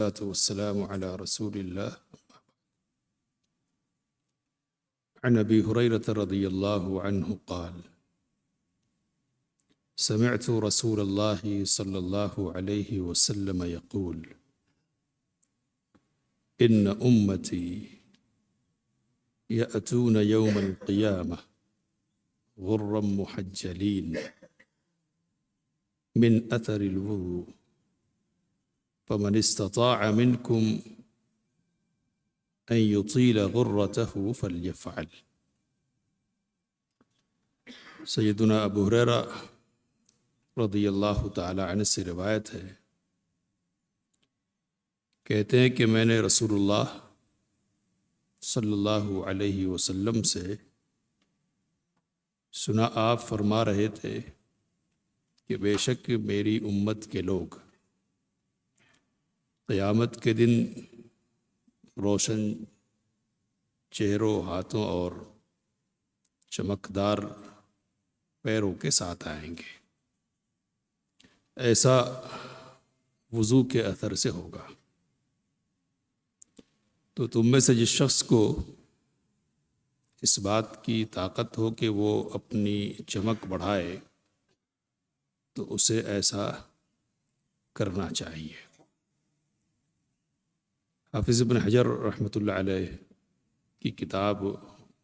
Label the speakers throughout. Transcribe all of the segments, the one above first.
Speaker 1: والصلاة والسلام على رسول الله. عن أبي هريرة رضي الله عنه قال: سمعت رسول الله صلى الله عليه وسلم يقول: إن أمتي يأتون يوم القيامة غرا محجلين من أثر الوضوء فمن استطاع منكم أن يطيل غرته فليفعل. سیدنا ابو ہریرہ رضی اللہ تعالی عنہ سے روایت ہے، کہتے ہیں کہ میں نے رسول اللہ صلی اللہ علیہ وسلم سے سنا آپ فرما رہے تھے کہ بے شک میری امت کے لوگ قیامت کے دن روشن چہروں، ہاتھوں اور چمکدار پیروں کے ساتھ آئیں گے۔ ایسا وضو کے اثر سے ہوگا۔ تو تم میں سے جس شخص کو اس بات کی طاقت ہو کہ وہ اپنی چمک بڑھائے تو اسے ایسا کرنا چاہیے۔ حافظ ابن حجر رحمۃ اللہ علیہ کی کتاب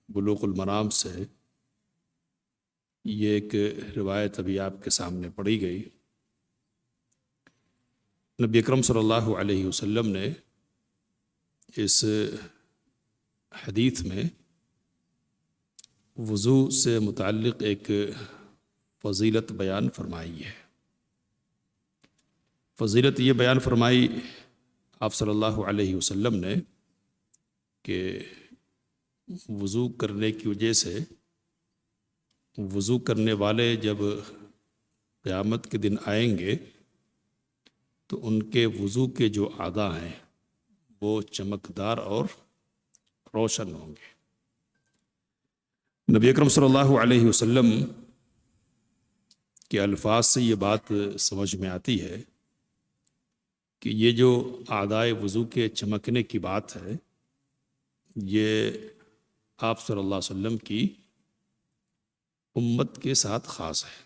Speaker 1: بلوغ المرام سے یہ ایک روایت ابھی آپ کے سامنے پڑھی گئی۔ نبی اکرم صلی اللہ علیہ وسلم نے اس حدیث میں وضو سے متعلق ایک فضیلت بیان فرمائی ہے۔ فضیلت یہ بیان فرمائی آپ صلی اللہ علیہ وسلم نے کہ وضو کرنے کی وجہ سے وضو کرنے والے جب قیامت کے دن آئیں گے تو ان کے وضو کے جو اعضاء ہیں وہ چمکدار اور روشن ہوں گے۔ نبی اکرم صلی اللہ علیہ وسلم کے الفاظ سے یہ بات سمجھ میں آتی ہے کہ یہ جو اعضائے وضو کے چمکنے کی بات ہے یہ آپ صلی اللہ علیہ وسلم کی امت کے ساتھ خاص ہے،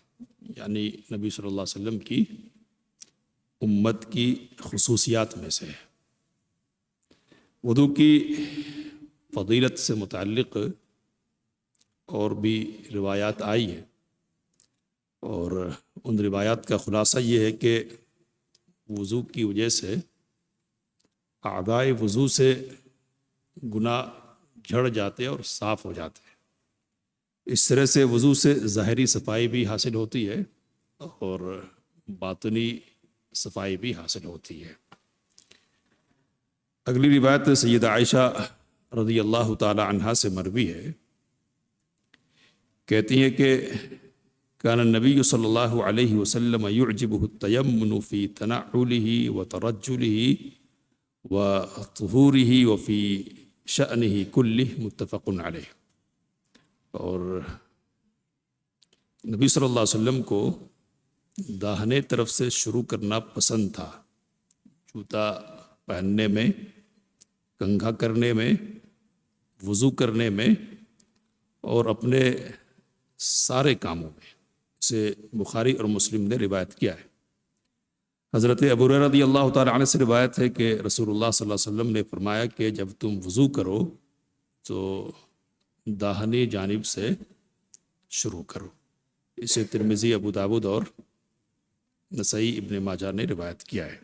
Speaker 1: یعنی نبی صلی اللہ علیہ وسلم کی امت کی خصوصیات میں سے ہے۔ وضو کی فضیلت سے متعلق اور بھی روایات آئی ہیں، اور ان روایات کا خلاصہ یہ ہے کہ وضو کی وجہ سے اعضائے وضو سے گناہ جھڑ جاتے اور صاف ہو جاتے ہیں۔ اس طرح سے وضو سے ظاہری صفائی بھی حاصل ہوتی ہے اور باطنی صفائی بھی حاصل ہوتی ہے۔ اگلی روایت سیدہ عائشہ رضی اللہ تعالی عنہا سے مروی ہے، کہتی ہیں کہ كان النبي صلى الله عليه وسلم يعجبه التيمن في تنعله وترجله وطهوره وفي شأنه كله متفق عليه۔ اور نبی صلی اللہ علیہ وسلم کو داہنے طرف سے شروع کرنا پسند تھا، جوتا پہننے میں، کنگھا کرنے میں، وضو کرنے میں اور اپنے سارے کاموں میں۔ سے بخاری اور مسلم نے روایت کیا ہے۔ حضرت ابو ہریرہ رضی اللہ تعالی عنہ سے روایت ہے کہ رسول اللہ صلی اللہ علیہ وسلم نے فرمایا کہ جب تم وضو کرو تو داہنی جانب سے شروع کرو۔ اسے ترمذی، ابو داود اور نسائی ابن ماجہ نے روایت کیا ہے۔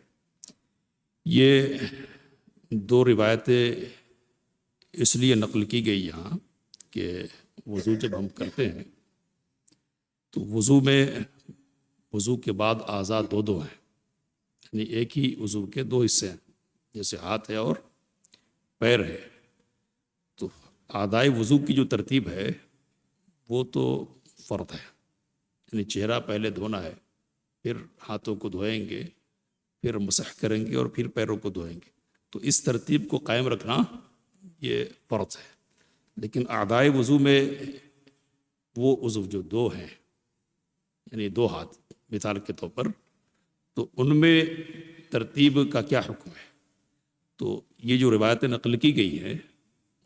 Speaker 1: یہ دو روایتیں اس لیے نقل کی گئی یہاں کہ وضو جب ہم کرتے ہیں تو وضو کے بعد اعضاء دو ہیں، یعنی ایک ہی وضو کے دو حصے ہیں، جیسے ہاتھ ہے اور پیر ہے۔ تو اعضائے وضو کی جو ترتیب ہے وہ تو فرض ہے، یعنی چہرہ پہلے دھونا ہے، پھر ہاتھوں کو دھوئیں گے، پھر مسح کریں گے اور پھر پیروں کو دھوئیں گے۔ تو اس ترتیب کو قائم رکھنا یہ فرض ہے۔ لیکن اعضائے وضو میں وہ عضو جو دو ہیں، یعنی دو ہاتھ مثال کے طور پر، تو ان میں ترتیب کا کیا حکم ہے؟ تو یہ جو روایتیں نقل کی گئی ہیں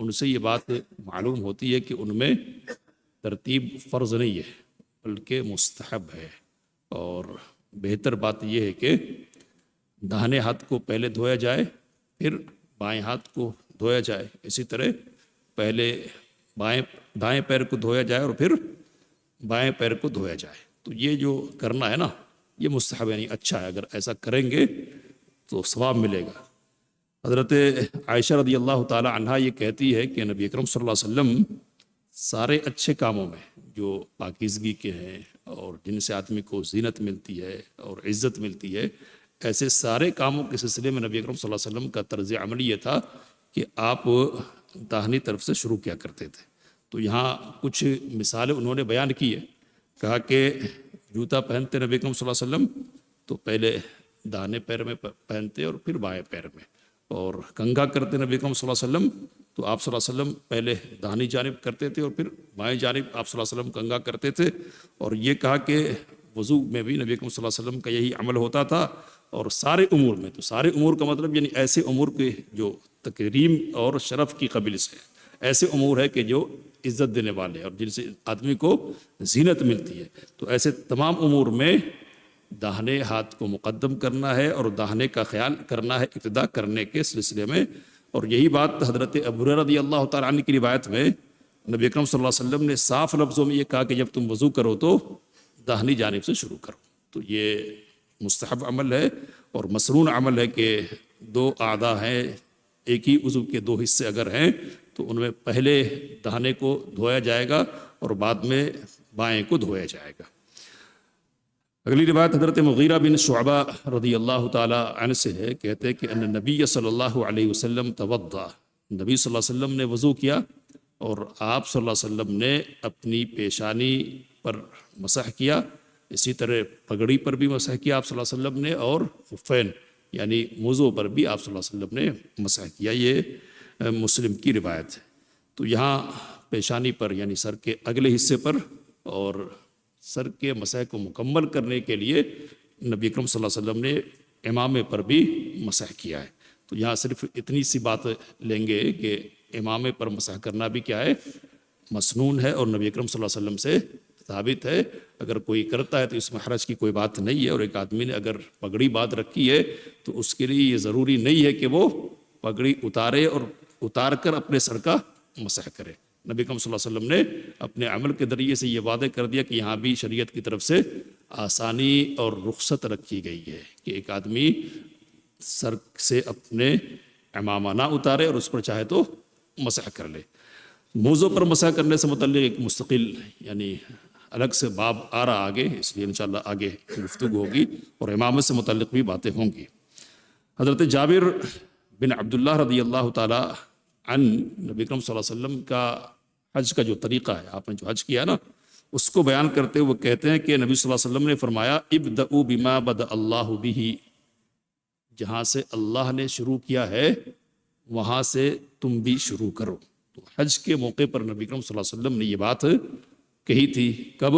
Speaker 1: ان سے یہ بات معلوم ہوتی ہے کہ ان میں ترتیب فرض نہیں ہے بلکہ مستحب ہے، اور بہتر بات یہ ہے کہ داہنے ہاتھ کو پہلے دھویا جائے پھر بائیں ہاتھ کو دھویا جائے، اسی طرح پہلے دائیں پیر کو دھویا جائے اور پھر بائیں پیر کو دھویا جائے۔ تو یہ جو کرنا ہے نا یہ مستحب یعنی اچھا ہے، اگر ایسا کریں گے تو ثواب ملے گا۔ حضرت عائشہ رضی اللہ تعالی عنہا یہ کہتی ہے کہ نبی اکرم صلی اللہ علیہ وسلم سارے اچھے کاموں میں جو پاکیزگی کے ہیں اور جن سے آدمی کو زینت ملتی ہے اور عزت ملتی ہے، ایسے سارے کاموں کے سلسلے میں نبی اکرم صلی اللہ علیہ وسلم کا طرز عمل یہ تھا کہ آپ داہنی طرف سے شروع کیا کرتے تھے۔ تو یہاں کچھ مثالیں انہوں نے بیان کی ہے، کہا کہ جوتا پہنتے نبی اکرم صلی اللہ علیہ وسلم تو پہلے داہنے پیر میں پہنتے اور پھر بائیں پیر میں، اور کنگھا کرتے نبی اکرم صلی اللہ علیہ وسلم تو آپ صلی اللہ علیہ وسلم پہلے داہنی جانب کرتے تھے اور پھر بائیں جانب آپ صلی اللہ علیہ وسلم کنگھا کرتے تھے، اور یہ کہا کہ وضو میں بھی نبی اکرم صلی اللہ علیہ وسلم کا یہی عمل ہوتا تھا، اور سارے امور میں، تو سارے امور کا مطلب یعنی ایسے امور کے جو تکریم اور شرف کی قابل سے ایسے امور ہے کہ جو عزت دینے والے ہیں اور جن سے آدمی کو زینت ملتی ہے، تو ایسے تمام امور میں داہنے ہاتھ کو مقدم کرنا ہے اور داہنے کا خیال کرنا ہے ابتدا کرنے کے سلسلے میں۔ اور یہی بات حضرت ابو ہریرہ رضی اللہ تعالیٰ عنہ کی روایت میں نبی اکرم صلی اللہ علیہ وسلم نے صاف لفظوں میں یہ کہا کہ جب تم وضو کرو تو داہنی جانب سے شروع کرو۔ تو یہ مستحب عمل ہے اور مسنون عمل ہے کہ دو اعضاء ہیں، ایک ہی عضو کے دو حصے اگر ہیں تو ان میں پہلے داہنے کو دھویا جائے گا اور بعد میں بائیں کو دھویا جائے گا۔ اگلی روایت حضرت مغیرہ بن شعبہ رضی اللہ تعالی عنہ سے ہے، کہتے ہیں کہ ان نبی صلی اللہ علیہ وسلم توضا، نبی صلی اللہ علیہ وسلم نے وضو کیا اور آپ صلی اللہ علیہ وسلم نے اپنی پیشانی پر مسح کیا، اسی طرح پگڑی پر بھی مسح کیا آپ صلی اللہ علیہ وسلم نے، اور خفین یعنی موزوں پر بھی آپ صلی اللہ علیہ وسلم نے مسح کیا۔ یہ مسلم کی روایت ہے۔ تو یہاں پیشانی پر یعنی سر کے اگلے حصے پر اور سر کے مسح کو مکمل کرنے کے لیے نبی اکرم صلی اللہ علیہ وسلم نے امامے پر بھی مسح کیا ہے۔ تو یہاں صرف اتنی سی بات لیں گے کہ امامے پر مسح کرنا بھی کیا ہے، مسنون ہے اور نبی اکرم صلی اللہ علیہ وسلم سے ثابت ہے۔ اگر کوئی کرتا ہے تو اس میں حرج کی کوئی بات نہیں ہے، اور ایک آدمی نے اگر پگڑی باندھ رکھی ہے تو اس کے لیے یہ ضروری نہیں ہے کہ وہ پگڑی اتارے اور اتار کر اپنے سر کا مسح کرے۔ نبی اکرم صلی اللہ علیہ وسلم نے اپنے عمل کے ذریعے سے یہ وعدہ کر دیا کہ یہاں بھی شریعت کی طرف سے آسانی اور رخصت رکھی گئی ہے کہ ایک آدمی سر سے اپنے عمامہ نہ اتارے اور اس پر چاہے تو مسح کر لے۔ موزوں پر مسح کرنے سے متعلق ایک مستقل یعنی الگ سے باب آ رہا آگے، اس لیے انشاءاللہ آگے گفتگو ہوگی اور امامت سے متعلق بھی باتیں ہوں گی۔ حضرت جابر بن عبداللہ رضی اللہ تعالی عن نبی اکرم صلی اللہ علیہ وسلم کا حج کا جو طریقہ ہے، آپ نے جو حج کیا نا، اس کو بیان کرتے ہوئے کہتے ہیں کہ نبی صلی اللہ علیہ وسلم نے فرمایا ابدؤوا بما بدأ اللہ بہ، جہاں سے اللہ نے شروع کیا ہے وہاں سے تم بھی شروع کرو۔ تو حج کے موقع پر نبی اکرم صلی اللہ علیہ وسلم نے یہ بات کہی تھی، کب؟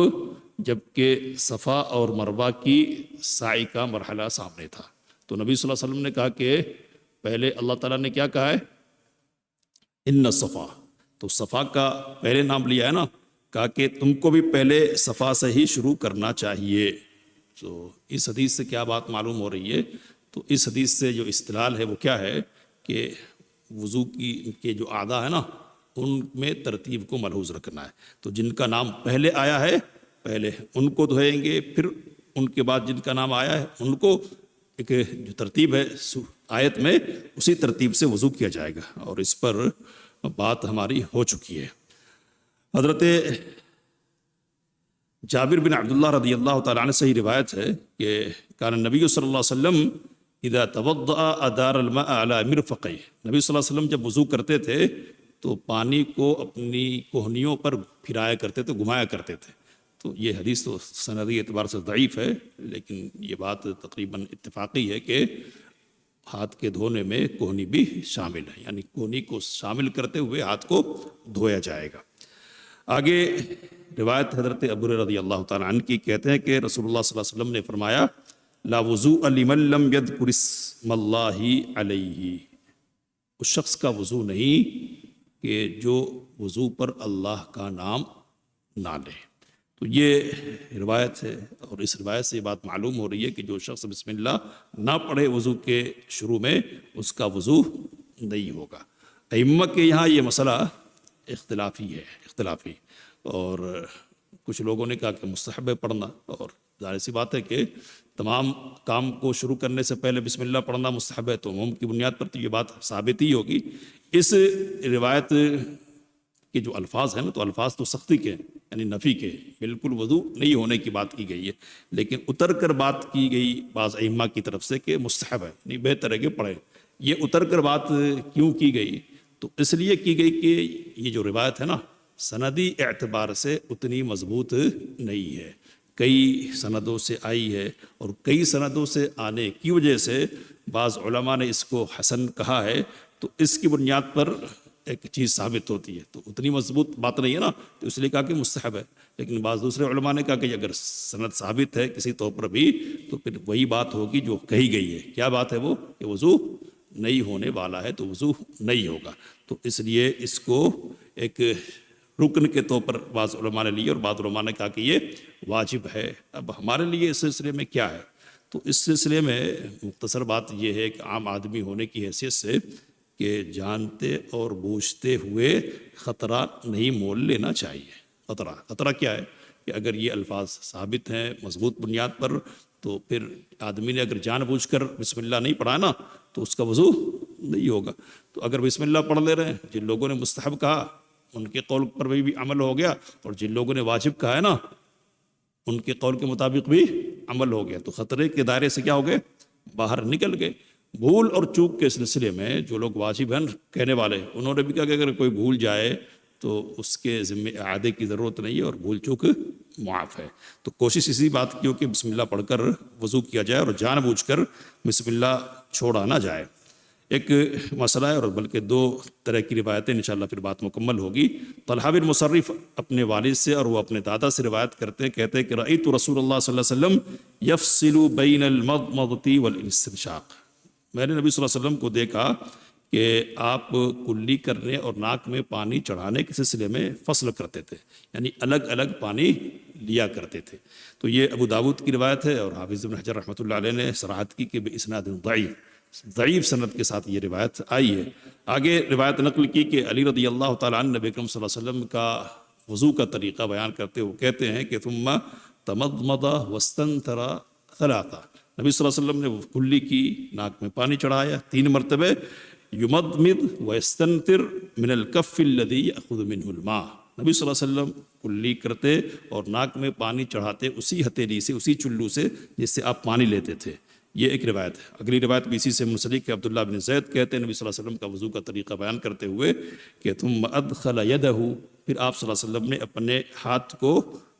Speaker 1: جبکہ صفا اور مروہ کی سعی کا مرحلہ سامنے تھا۔ تو نبی صلی اللہ علیہ وسلم نے کہا کہ پہلے اللہ تعالیٰ نے کیا کہا ہے، ان صفا، تو صفا کا پہلے نام لیا ہے نا، کہا کہ تم کو بھی پہلے صفا سے ہی شروع کرنا چاہیے۔ تو اس حدیث سے کیا بات معلوم ہو رہی ہے؟ تو اس حدیث سے جو استدلال ہے وہ کیا ہے کہ وضو کے جو اعضاء ہے نا ان میں ترتیب کو ملحوظ رکھنا ہے۔ تو جن کا نام پہلے آیا ہے پہلے ان کو دھوئیں گے، پھر ان کے بعد جن کا نام آیا ہے ان کو، ایک جو ترتیب ہے آیت میں اسی ترتیب سے وضو کیا جائے گا، اور اس پر بات ہماری ہو چکی ہے۔ حضرت جابر بن عبداللہ رضی اللہ تعالیٰ عنہ سے ہی روایت ہے کہ کان نبی صلی اللہ علیہ وسلم اذا توضأ ادار الماء على مرفقیہ، نبی صلی اللہ علیہ وسلم جب وضو کرتے تھے تو پانی کو اپنی کوہنیوں پر پھرایا کرتے تھے، گھمایا کرتے تھے۔ تو یہ حدیث تو سندی اعتبار سے ضعیف ہے، لیکن یہ بات تقریباً اتفاقی ہے کہ ہاتھ کے دھونے میں کوہنی بھی شامل ہے، یعنی کوہنی کو شامل کرتے ہوئے ہاتھ کو دھویا جائے گا۔ آگے روایت حضرت ابو ہریرہ رضی اللہ تعالیٰ عنہ کی، کہتے ہیں کہ رسول اللہ صلی اللہ علیہ وسلم نے فرمایا لا وضوء لمن لم یذکر اسم اللہ علیہ، اس شخص کا وضو نہیں کہ جو وضو پر اللہ کا نام نہ لے۔ تو یہ روایت ہے، اور اس روایت سے یہ بات معلوم ہو رہی ہے کہ جو شخص بسم اللہ نہ پڑھے وضو کے شروع میں اس کا وضو نہیں ہوگا۔ ائمہ کے یہاں یہ مسئلہ اختلافی، اور کچھ لوگوں نے کہا کہ مستحب ہے پڑھنا، اور ظاہر سی بات ہے کہ تمام کام کو شروع کرنے سے پہلے بسم اللہ پڑھنا مستحب ہے، تو عموم کی بنیاد پر تو یہ بات ثابت ہی ہوگی۔ اس روایت کے جو الفاظ ہیں نا، تو الفاظ تو سختی کے ہیں، یعنی نفی کے، بالکل وضو نہیں ہونے کی بات کی گئی ہے، لیکن اتر کر بات کی گئی بعض ائمہ کی طرف سے کہ مستحب ہے، یعنی بہتر ہے کہ پڑھیں۔ یہ اتر کر بات کیوں کی گئی؟ تو اس لیے کی گئی کہ یہ جو روایت ہے نا، سندی اعتبار سے اتنی مضبوط نہیں ہے، کئی سندوں سے آئی ہے، اور کئی سندوں سے آنے کی وجہ سے بعض علماء نے اس کو حسن کہا ہے، تو اس کی بنیاد پر ایک چیز ثابت ہوتی ہے، تو اتنی مضبوط بات نہیں ہے نا، تو اس لیے کہا کہ مستحب ہے۔ لیکن بعض دوسرے علماء نے کہا کہ اگر سند ثابت ہے کسی طور پر بھی، تو پھر وہی بات ہوگی جو کہی گئی ہے۔ کیا بات ہے وہ؟ کہ وضو نہیں ہونے والا ہے تو وضو نہیں ہوگا، تو اس لیے اس کو ایک رکن کے طور پر بعض علماء نے لیے، اور بعض علماء نے کہا کہ یہ واجب ہے۔ اب ہمارے لیے اس سلسلے میں کیا ہے؟ تو اس سلسلے میں مختصر بات یہ ہے کہ عام آدمی ہونے کی حیثیت سے کہ جانتے اور بوجھتے ہوئے خطرہ نہیں مول لینا چاہیے۔ خطرہ کیا ہے؟ کہ اگر یہ الفاظ ثابت ہیں مضبوط بنیاد پر، تو پھر آدمی نے اگر جان بوجھ کر بسم اللہ نہیں پڑھا نا، تو اس کا وضو نہیں ہوگا۔ تو اگر بسم اللہ پڑھ لے رہے ہیں، جن لوگوں نے مستحب کہا ان کے قول پر بھی عمل ہو گیا، اور جن لوگوں نے واجب کہا ہے نا، ان کے قول کے مطابق بھی عمل ہو گیا، تو خطرے کے دائرے سے کیا ہو گئے؟ باہر نکل گئے۔ بھول اور چوک کے سلسلے میں جو لوگ واجب ہیں کہنے والے، انہوں نے بھی کہا کہ اگر کوئی بھول جائے تو اس کے ذمے اعادے کی ضرورت نہیں ہے، اور بھول چوک معاف ہے۔ تو کوشش اسی بات کی ہو کہ بسم اللہ پڑھ کر وضو کیا جائے، اور جان بوجھ کر بسم اللہ چھوڑا نہ جائے۔ ایک مسئلہ ہے، اور بلکہ دو طرح کی روایتیں، انشاءاللہ پھر بات مکمل ہوگی۔ طلحہ بن مصرف اپنے والد سے اور وہ اپنے دادا سے روایت کرتے ہیں، کہتے ہیں کہ رأیت رسول اللہ صلی اللہ علیہ وسلم یفصل بین المضمضۃ والاستنشاق، میں نے نبی صلی اللہ علیہ وسلم کو دیکھا کہ آپ کلی کرنے اور ناک میں پانی چڑھانے کے سلسلے میں فصل کرتے تھے، یعنی الگ الگ پانی لیا کرتے تھے۔ تو یہ ابو داود کی روایت ہے، اور حافظ ابن حجر رحمۃ اللہ علیہ نے صراحت کی کہ باسناد ضعیف سند کے ساتھ یہ روایت آئی ہے۔ آگے روایت نقل کی کہ علی رضی اللہ تعالیٰ عنہ نبی اکرم صلی اللہ علیہ وسلم کا وضو کا طریقہ بیان کرتے ہوئے کہتے ہیں کہ ثم تمضمض واستنثر ثلاثا، نبی صلی اللہ علیہ وسلم نے کلی کی، ناک میں پانی چڑھایا 3 مرتبہ، یمضمض ویستنثر من الکف الذی یأخذ منہ الماء، نبی صلی اللہ علیہ وسلم کلی کرتے اور ناک میں پانی چڑھاتے اسی ہتھیلی سے، اسی چلو سے جس سے آپ پانی لیتے تھے۔ یہ ایک روایت ہے۔ اگلی روایت بھی اسی سے منسلک ہے، عبداللہ بن زید کہتے ہیں نبی صلی اللہ علیہ وسلم کا وضو کا طریقہ بیان کرتے ہوئے کہ ثم ادخل یدہ، پھر آپ صلی اللہ علیہ وسلم نے اپنے ہاتھ کو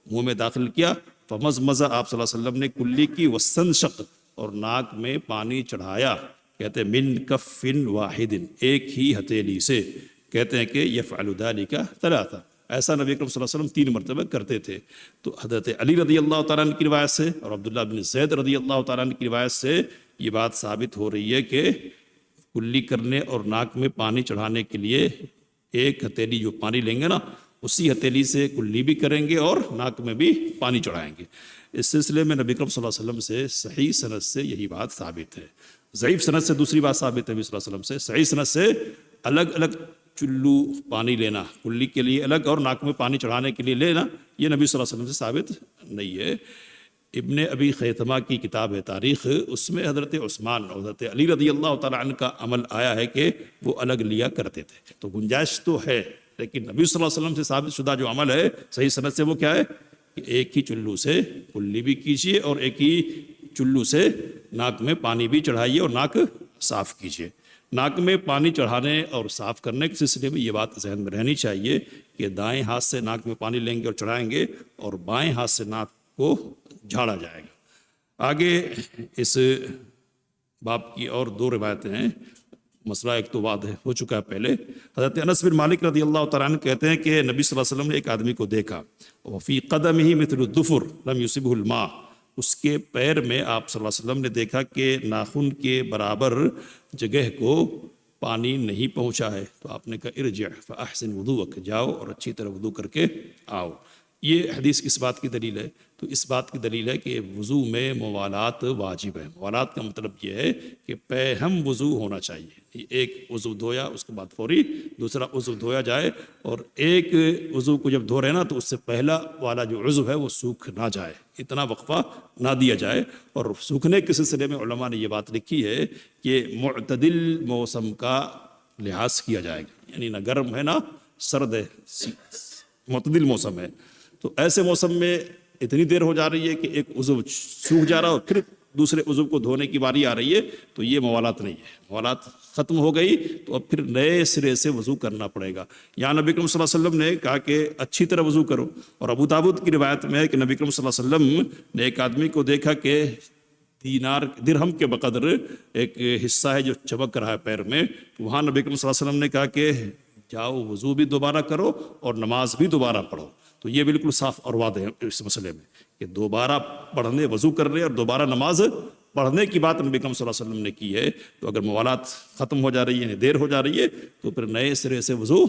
Speaker 1: منہ میں داخل کیا، فمضمض، آپ صلی اللہ علیہ وسلم نے کلی کی، واستنشق، اور ناک میں پانی چڑھایا، کہتے ہیں من کف واحد، ایک ہی ہتھیلی سے، کہتے ہیں کہ یفعل ذلک ثلاثا، ایسا نبی اکرم صلی اللہ علیہ وسلم 3 مرتبہ کرتے تھے۔ تو حضرت علی رضی اللہ تعالیٰ عنہ کی روایت سے اور عبداللہ بن زید رضی اللہ تعالیٰ عنہ کی روایت سے یہ بات ثابت ہو رہی ہے کہ کلی کرنے اور ناک میں پانی چڑھانے کے لیے ایک ہتھیلی جو پانی لیں گے نا، اسی ہتھیلی سے کلی بھی کریں گے اور ناک میں بھی پانی چڑھائیں گے۔ اس سلسلے میں نبی اکرم صلی اللہ علیہ وسلم سے صحیح سند سے یہی بات ثابت ہے۔ ضعیف سند سے دوسری بات ثابت ہے نبی صلی اللہ علیہ وسلم سے، صحیح سند سے الگ الگ چلو پانی لینا، کلی کے لیے الگ اور ناک میں پانی چڑھانے کے لیے لینا، یہ نبی صلی اللہ علیہ وسلم سے ثابت نہیں ہے۔ ابن ابی خیثمہ کی کتاب ہے تاریخ، اس میں حضرت عثمان اور حضرت علی رضی اللہ تعالیٰ عنہ کا عمل آیا ہے کہ وہ الگ لیا کرتے تھے، تو گنجائش تو ہے، لیکن نبی صلی اللہ علیہ وسلم سے ثابت شدہ جو عمل ہے صحیح سند سے وہ کیا ہے کہ ایک ہی چلو سے کلی بھی کیجیے اور ایک ہی چلو سے ناک میں پانی بھی چڑھائیے اور ناک صاف کیجیے۔ ناک میں پانی چڑھانے اور صاف کرنے کے سلسلے میں یہ بات ذہن میں رہنی چاہیے کہ دائیں ہاتھ سے ناک میں پانی لیں گے اور چڑھائیں گے، اور بائیں ہاتھ سے ناک کو جھاڑا جائے گا۔ آگے اس باب کی اور 2 روایتیں ہیں، مسئلہ ایک تو واضح ہو چکا ہے پہلے۔ حضرت انس بن مالک رضی اللہ تعالیٰ عنہ کہتے ہیں کہ نبی صلی اللہ علیہ وسلم نے ایک آدمی کو دیکھا، وفی قدمہ مثل الظفر لم یصبہ الماء، اس کے پیر میں آپ صلی اللہ علیہ وسلم نے دیکھا کہ ناخن کے برابر جگہ کو پانی نہیں پہنچا ہے تو آپ نے کہا ارجع فاحسن وضوءک، جاؤ اور اچھی طرح وضو کر کے آؤ۔ یہ حدیث کس بات کی دلیل ہے؟ تو اس بات کی دلیل ہے کہ وضو میں موالات واجب ہے۔ موالات کا مطلب یہ ہے کہ پہم وضو ہونا چاہیے، ایک وضو دھویا اس کے بعد فوری دوسرا وضو دھویا جائے، اور ایک وضو کو جب دھو رہے نا تو اس سے پہلا والا جو عضو ہے وہ سوکھ نہ جائے، اتنا وقفہ نہ دیا جائے۔ اور سوکھنے کے سلسلے میں علماء نے یہ بات لکھی ہے کہ معتدل موسم کا لحاظ کیا جائے گا، یعنی نہ گرم ہے نہ سرد ہے، معتدل موسم ہے۔ تو ایسے موسم میں اتنی دیر ہو جا رہی ہے کہ ایک عضو سوکھ جا رہا اور پھر دوسرے عضو کو دھونے کی باری آ رہی ہے، تو یہ موالات نہیں ہے، موالات ختم ہو گئی تو اب پھر نئے سرے سے وضو کرنا پڑے گا۔ یہاں نبی کریم صلی اللہ علیہ وسلم نے کہا کہ اچھی طرح وضو کرو، اور ابو داؤد کی روایت میں ہے کہ نبی کریم صلی اللہ علیہ وسلم نے ایک آدمی کو دیکھا کہ دینار درہم کے بقدر ایک حصہ ہے جو چمک رہا ہے پیر میں، تو وہاں نبی کریم صلی اللہ علیہ وسلم نے کہا کہ جاؤ وضو بھی دوبارہ کرو اور نماز بھی دوبارہ پڑھو۔ تو یہ بالکل صاف اور واضح ہے اس مسئلے میں کہ دوبارہ پڑھنے، وضو کرنے اور دوبارہ نماز پڑھنے کی بات نبی کریم صلی اللہ علیہ وسلم نے کی ہے۔ تو اگر موالات ختم ہو جا رہی ہیں، دیر ہو جا رہی ہے، تو پھر نئے سرے سے وضو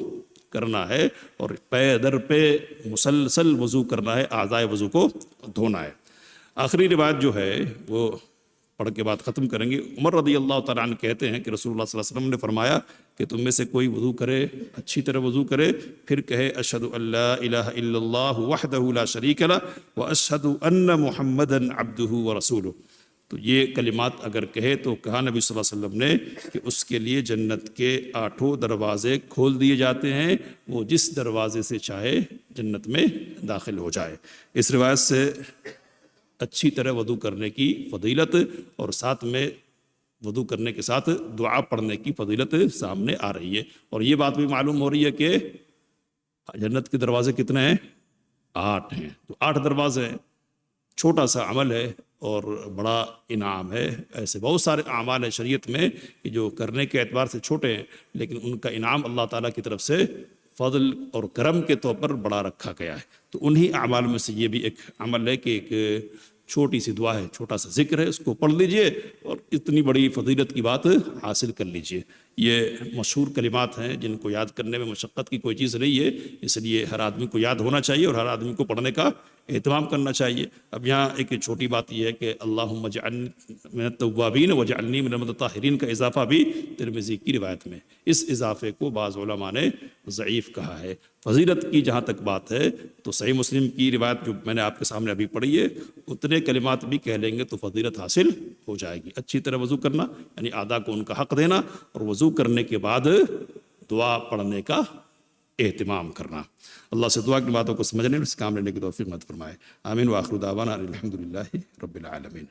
Speaker 1: کرنا ہے اور پے در پہ مسلسل وضو کرنا ہے، اعضائے وضو کو دھونا ہے۔ آخری روایت جو ہے وہ پڑھ کے بعد ختم کریں گے۔ عمر رضی اللہ تعالیٰ عنہ کہتے ہیں کہ رسول اللہ صلی اللہ علیہ وسلم نے فرمایا کہ تم میں سے کوئی وضو کرے، اچھی طرح وضو کرے، پھر کہے اشہد ان لا الہ الا اللہ وحدہ لا شریک لہ واشہد ان محمدا عبدہ ورسولہ۔ تو یہ کلمات اگر کہے تو کہا نبی صلی اللہ علیہ وسلم نے کہ اس کے لیے جنت کے 8 دروازے کھول دیے جاتے ہیں، وہ جس دروازے سے چاہے جنت میں داخل ہو جائے۔ اس روایت سے اچھی طرح وضو کرنے کی فضیلت اور ساتھ میں وضو کرنے کے ساتھ دعا پڑھنے کی فضیلت سامنے آ رہی ہے، اور یہ بات بھی معلوم ہو رہی ہے کہ جنت کے دروازے کتنے ہیں؟ 8 ہیں۔ تو 8 دروازے ہیں، چھوٹا سا عمل ہے اور بڑا انعام ہے۔ ایسے بہت سارے اعمال ہیں شریعت میں کہ جو کرنے کے اعتبار سے چھوٹے ہیں، لیکن ان کا انعام اللہ تعالیٰ کی طرف سے فضل اور کرم کے طور پر بڑا رکھا گیا ہے۔ تو انہی اعمال میں سے یہ بھی ایک عمل ہے کہ ایک چھوٹی سی دعا ہے، چھوٹا سا ذکر ہے، اس کو پڑھ لیجئے اور اتنی بڑی فضیلت کی بات حاصل کر لیجئے۔ یہ مشہور کلمات ہیں جن کو یاد کرنے میں مشقت کی کوئی چیز نہیں ہے، اس لیے ہر آدمی کو یاد ہونا چاہیے اور ہر آدمی کو پڑھنے کا اہتمام کرنا چاہیے۔ اب یہاں ایک چھوٹی بات یہ ہے کہ اللہم اجعلنی من التوابین واجعلنی من المتطہرین کا اضافہ بھی ترمذی کی روایت میں، اس اضافے کو بعض علماء نے ضعیف کہا ہے۔ فضیلت کی جہاں تک بات ہے تو صحیح مسلم کی روایت جو میں نے آپ کے سامنے ابھی پڑھی ہے، اتنے کلمات بھی کہہ لیں گے تو فضیلت حاصل ہو جائے گی۔ اچھی طرح وضو کرنا یعنی اعضاء کو ان کا حق دینا، اور وضو کرنے کے بعد دعا پڑھنے کا اہتمام کرنا۔ اللہ سے دعا کی باتوں کو سمجھنے اور اس کام لینے کی توفیق عطا فرمائے۔ آمین وآخر دعوانا الحمدللہ رب العالمین۔